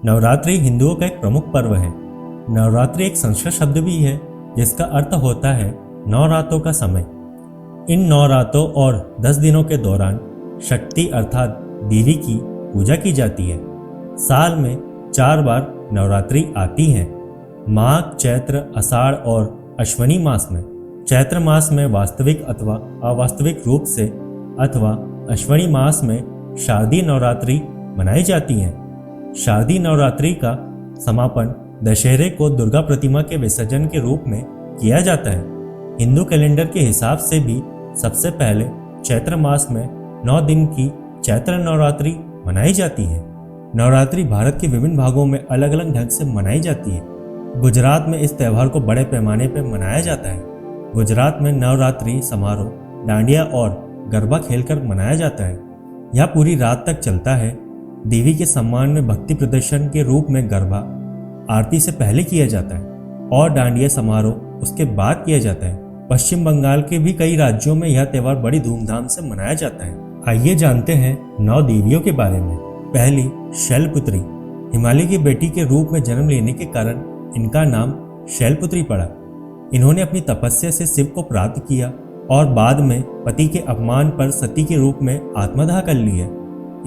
नवरात्रि हिंदुओं का एक प्रमुख पर्व है। नवरात्रि एक संस्कृत शब्द भी है जिसका अर्थ होता है 9 रातों का समय। इन 9 रातों और 10 दिनों के दौरान शक्ति अर्थात देवी की पूजा की जाती है। साल में 4 बार नवरात्रि आती हैं, माघ, चैत्र, आषाढ़ और अश्विनी मास में। चैत्र मास में वास्तविक अथवा अवास्तविक रूप से अथवा अश्विनी मास में शारदीय नवरात्रि मनाई जाती हैं। शारदीय नवरात्रि का समापन दशहरे को दुर्गा प्रतिमा के विसर्जन के रूप में किया जाता है। हिंदू कैलेंडर के हिसाब से भी सबसे पहले चैत्र मास में 9 दिन की चैत्र नवरात्रि मनाई जाती है। नवरात्रि भारत के विभिन्न भागों में अलग अलग ढंग से मनाई जाती है। गुजरात में इस त्यौहार को बड़े पैमाने पर मनाया जाता है। गुजरात में नवरात्रि समारोह डांडिया और गरबा खेलकर मनाया जाता है। यह पूरी रात तक चलता है। देवी के सम्मान में भक्ति प्रदर्शन के रूप में गरबा आरती से पहले किया जाता है और डांडिया समारोह उसके बाद किया जाता है। पश्चिम बंगाल के भी कई राज्यों में यह त्यौहार बड़ी धूमधाम से मनाया जाता है। आइए जानते हैं 9 देवियों के बारे में। पहली, शैलपुत्री। हिमालय की बेटी के रूप में जन्म लेने के कारण इनका नाम शैलपुत्री पड़ा। इन्होंने अपनी तपस्या से शिव को प्राप्त किया और बाद में पति के अपमान पर सती के रूप में आत्मदाह कर लिया।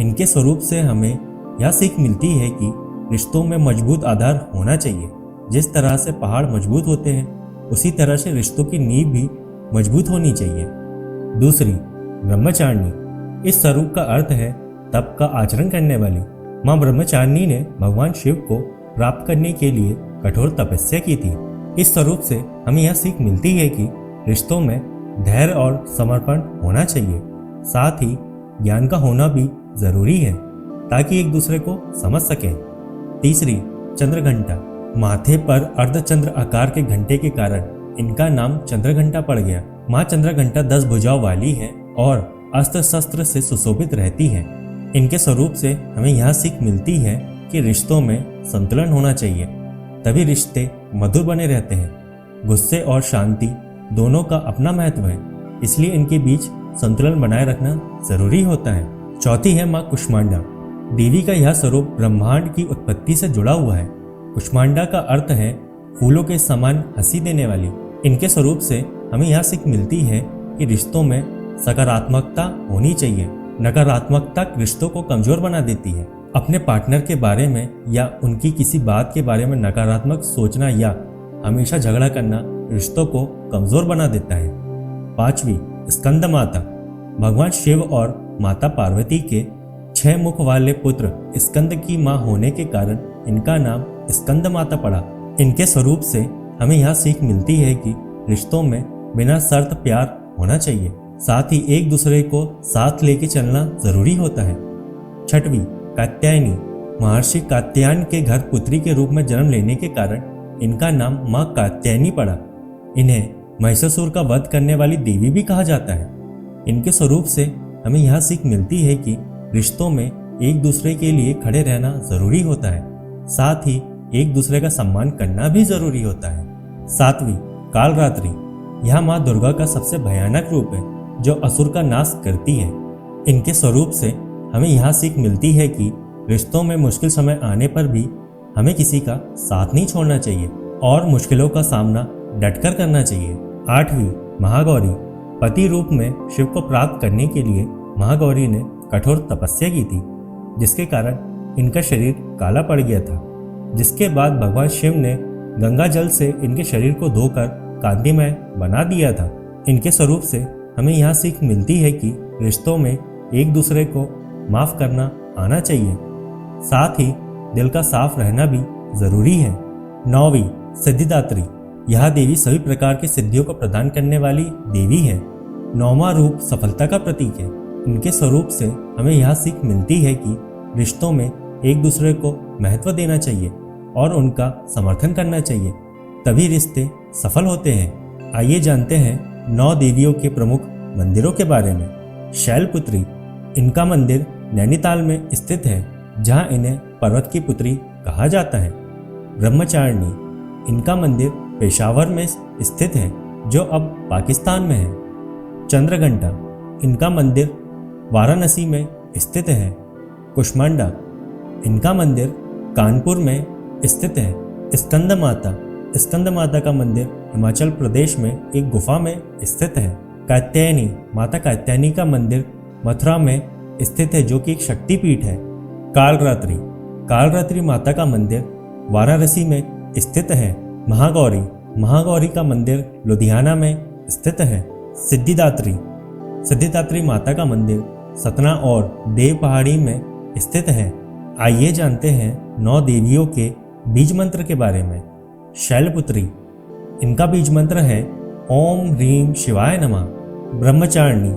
इनके स्वरूप से हमें यह सीख मिलती है कि रिश्तों में मजबूत आधार होना चाहिए। जिस तरह से पहाड़ मजबूत होते हैं उसी तरह से रिश्तों की नींव भी मजबूत होनी चाहिए। दूसरी, ब्रह्मचारिणी। इस स्वरूप का अर्थ है तप का आचरण करने वाली। माँ ब्रह्मचारिणी ने भगवान शिव को प्राप्त करने के लिए कठोर तपस्या की थी। इस स्वरूप से हमें यह सीख मिलती है कि रिश्तों में धैर्य और समर्पण होना चाहिए। साथ ही ज्ञान का होना भी जरूरी है ताकि एक दूसरे को समझ सकें। तीसरी, चंद्रघंटा। माथे पर अर्धचंद्र आकार के घंटे के कारण इनका नाम चंद्रघंटा पड़ गया। माँ चंद्रघंटा 10 भुजाओं वाली है और अस्त्र शस्त्र से सुशोभित रहती है। इनके स्वरूप से हमें यह सीख मिलती है कि रिश्तों में संतुलन होना चाहिए, तभी रिश्ते मधुर बने रहते हैं। गुस्से और शांति दोनों का अपना महत्व है, इसलिए इनके बीच संतुलन बनाए रखना जरूरी होता है। चौथी है माँ कुष्मांडा। देवी का यह स्वरूप ब्रह्मांड की उत्पत्ति से जुड़ा हुआ है। कुष्मांडा का अर्थ है फूलों के समान हंसी देने वाली। इनके स्वरूप से हमें यह सीख मिलती है कि रिश्तों में सकारात्मकता होनी चाहिए। नकारात्मकता रिश्तों को कमजोर बना देती है। अपने पार्टनर के बारे में या उनकी किसी बात के बारे में नकारात्मक सोचना या हमेशा झगड़ा करना रिश्तों को कमजोर बना देता है। पांचवी, स्कंद माता। भगवान शिव और माता पार्वती के 6 मुख वाले पुत्र स्कंद की मां होने के कारण इनका नाम स्कंद माता पड़ा। इनके स्वरूप से हमें यह सीख मिलती है कि रिश्तों में बिना शर्त प्यार होना चाहिए, साथ ही एक दूसरे को साथ लेके चलना जरूरी होता है। छठवीं, कात्यायनी। महर्षि कात्यायन के घर पुत्री के रूप में जन्म लेने के कारण इनका नाम माँ कात्यायनी पड़ा। इन्हें महिषासुर का वध करने वाली देवी भी कहा जाता है। इनके स्वरूप से हमें यह सीख मिलती है कि रिश्तों में एक दूसरे के लिए खड़े रहना जरूरी होता है, साथ ही एक दूसरे का सम्मान करना भी जरूरी होता है। सातवीं, कालरात्रि। यह माँ दुर्गा का सबसे भयानक रूप है जो असुर का नाश करती है। इनके स्वरूप से हमें यह सीख मिलती है कि रिश्तों में मुश्किल समय आने पर भी हमें किसी का साथ नहीं छोड़ना चाहिए और मुश्किलों का सामना डटकर करना चाहिए। आठवीं, महागौरी। पति रूप में शिव को प्राप्त करने के लिए महागौरी ने कठोर तपस्या की थी, जिसके कारण इनका शरीर काला पड़ गया था। जिसके बाद भगवान शिव ने गंगा जल से इनके शरीर को धोकर कांतिमय बना दिया था। इनके स्वरूप से हमें यह सीख मिलती है कि रिश्तों में एक दूसरे को माफ करना आना चाहिए, साथ ही दिल का साफ रहना भी जरूरी है। नौवीं, सिद्धिदात्री। यह देवी सभी प्रकार की सिद्धियों को प्रदान करने वाली देवी है। 9वां रूप सफलता का प्रतीक है। इनके स्वरूप से हमें यह सीख मिलती है कि रिश्तों में एक दूसरे को महत्व देना चाहिए और उनका समर्थन करना चाहिए, तभी रिश्ते सफल होते हैं। आइए जानते हैं 9 देवियों के प्रमुख मंदिरों के बारे में। शैलपुत्री। इनका मंदिर नैनीताल में स्थित है, जहां इन्हें पर्वत की पुत्री कहा जाता है। ब्रह्मचारिणी। इनका मंदिर पेशावर में स्थित है, जो अब पाकिस्तान में है। चंद्रघंटा। इनका मंदिर वाराणसी में स्थित है। कुष्मांडा। इनका मंदिर कानपुर में स्थित है स्कंद माता। स्कंद माता का मंदिर हिमाचल प्रदेश में एक गुफा में स्थित है। कात्यायनी माता कात्यायनी का मंदिर मथुरा में स्थित है, जो कि एक शक्तिपीठ है। कालरात्रि कालरात्रि माता का मंदिर वाराणसी में स्थित है। महागौरी महागौरी का मंदिर लुधियाना में स्थित है। सिद्धिदात्री सिद्धिदात्री माता का मंदिर सतना और देव पहाड़ी में स्थित है। आइए जानते हैं 9 देवियों के बीज मंत्र के बारे में। शैलपुत्री, इनका बीज मंत्र है ओम ह्रीम शिवाय नमः। ब्रह्मचारिणी,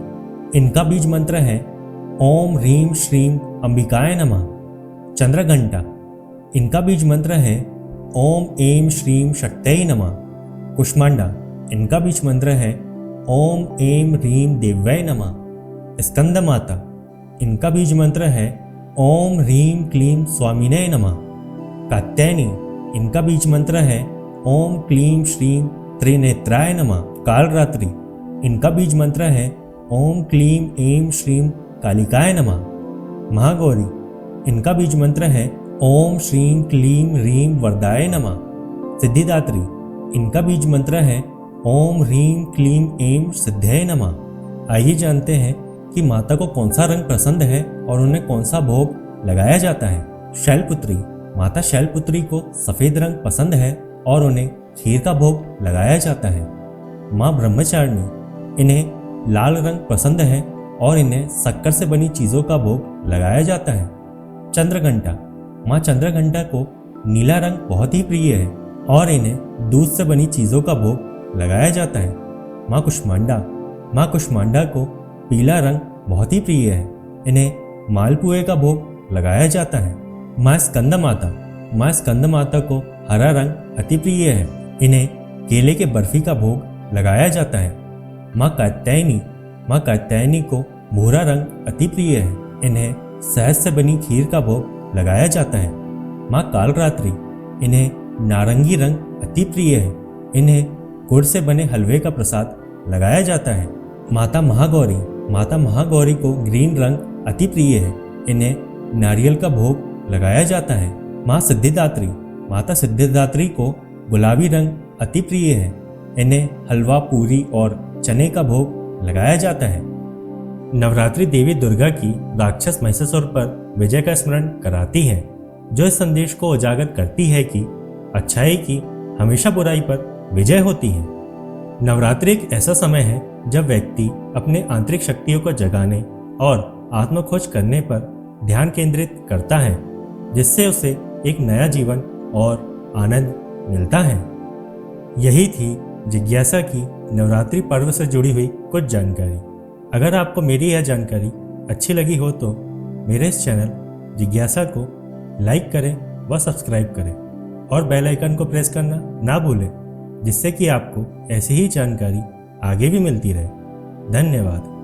इनका बीज मंत्र है ओम ह्रीम श्रीम अंबिकाय नमः। चंद्रघंटा, इनका बीज मंत्र है ओम ऐं श्रीम शक्तये नमः। कुष्मांडा, इनका बीज मंत्र है ओम ऐं ह्रीम देव्यै नमः। स्कंद माता, इनका बीज मंत्र है ओम ह्रीम क्लीम स्वामिने नमः। कात्यायनी, इनका बीज मंत्र है ओम क्लीम श्रीम त्रिनेत्राय नमः। कालरात्रि, इनका बीज मंत्र है ओम क्लीम ऐं श्रीम कालिकाय नमः। महागौरी, इनका बीज मंत्र है ओम श्रीम क्लीम ह्रीम वरदाय नमः। सिद्धिदात्री, इनका बीज मंत्र है ओम ह्रीम क्लीम ऐं सिद्धये नमः। आइए जानते हैं कि माता को कौन सा रंग पसंद है और उन्हें कौन सा भोग लगाया जाता है। शैलपुत्री, माता शैलपुत्री को सफ़ेद रंग पसंद है और उन्हें खीर का भोग लगाया जाता है। माँ ब्रह्मचारिणी, इन्हें लाल रंग पसंद है और इन्हें शक्कर से बनी चीज़ों का भोग लगाया जाता है। चंद्रघंटा, माँ चंद्रघंटा को नीला रंग बहुत ही प्रिय है और इन्हें दूध से बनी चीज़ों का भोग लगाया जाता है। माँ कुष्मांडा को पीला रंग बहुत ही प्रिय है, इन्हें मालपुए का भोग लगाया जाता है। माँ स्कंद माता को हरा रंग अति प्रिय है, इन्हें केले के बर्फी का भोग लगाया जाता है। माँ कात्यायनी को भूरा रंग अति प्रिय है, इन्हें शहद से बनी खीर का भोग लगाया जाता है। माँ कालरात्रि, इन्हें नारंगी रंग अति प्रिय है, इन्हें गुड़ से बने हलवे का प्रसाद लगाया जाता है। माता महागौरी को ग्रीन रंग अति प्रिय है, इन्हें नारियल का भोग लगाया जाता है। माता सिद्धिदात्री को गुलाबी रंग अति प्रिय है, इन्हें हलवा पूरी और चने का भोग लगाया जाता है। नवरात्रि देवी दुर्गा की राक्षस महिषासुर पर विजय का स्मरण कराती है, जो इस संदेश को उजागर करती है कि अच्छाई की हमेशा बुराई पर विजय होती है। नवरात्रि एक ऐसा समय है जब व्यक्ति अपने आंतरिक शक्तियों को जगाने और आत्मखोज करने पर ध्यान केंद्रित करता है, जिससे उसे एक नया जीवन और आनंद मिलता है। यही थी जिज्ञासा की नवरात्रि पर्व से जुड़ी हुई कुछ जानकारी। अगर आपको मेरी यह जानकारी अच्छी लगी हो तो मेरे इस चैनल जिज्ञासा को लाइक करें व सब्सक्राइब करें और बेल आइकन को प्रेस करना ना भूलें, जिससे कि आपको ऐसी ही जानकारी आगे भी मिलती रहे। धन्यवाद।